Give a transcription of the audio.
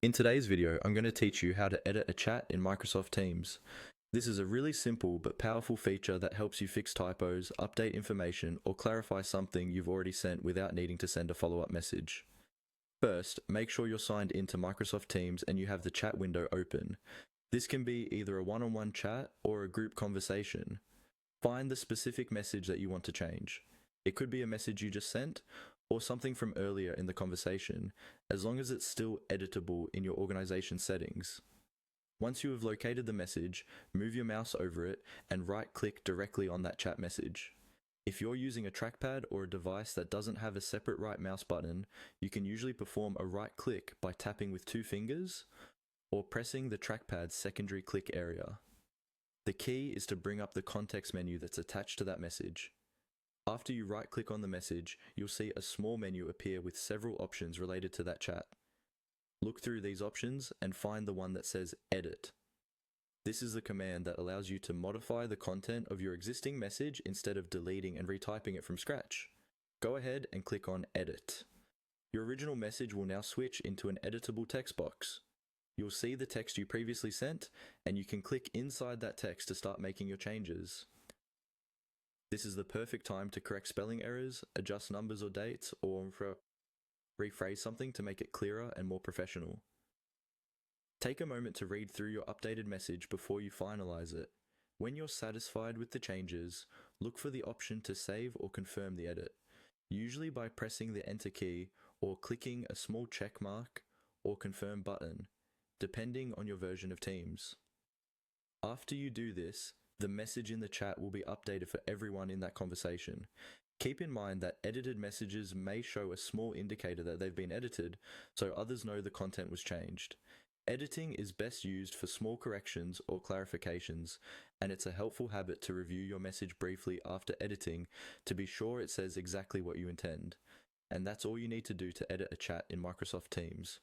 In today's video, I'm going to teach you how to edit a chat in Microsoft Teams. This is a really simple but powerful feature that helps you fix typos, update information, or clarify something you've already sent without needing to send a follow-up message. First, make sure you're signed into Microsoft Teams and you have the chat window open. This can be either a one-on-one chat or a group conversation. Find the specific message that you want to change. It could be a message you just sent, or something from earlier in the conversation, as long as it's still editable in your organization settings. Once you have located the message, move your mouse over it and right-click directly on that chat message. If you're using a trackpad or a device that doesn't have a separate right mouse button, you can usually perform a right click by tapping with 2 fingers or pressing the trackpad's secondary click area. The key is to bring up the context menu that's attached to that message. After you right-click on the message, you'll see a small menu appear with several options related to that chat. Look through these options and find the one that says Edit. This is the command that allows you to modify the content of your existing message instead of deleting and retyping it from scratch. Go ahead and click on Edit. Your original message will now switch into an editable text box. You'll see the text you previously sent, and you can click inside that text to start making your changes. This is the perfect time to correct spelling errors, adjust numbers or dates, or rephrase something to make it clearer and more professional. Take a moment to read through your updated message before you finalize it. When you're satisfied with the changes, look for the option to save or confirm the edit, usually by pressing the Enter key or clicking a small check mark or confirm button, depending on your version of Teams. After you do this, the message in the chat will be updated for everyone in that conversation. Keep in mind that edited messages may show a small indicator that they've been edited, so others know the content was changed. Editing is best used for small corrections or clarifications, and it's a helpful habit to review your message briefly after editing to be sure it says exactly what you intend. And that's all you need to do to edit a chat in Microsoft Teams.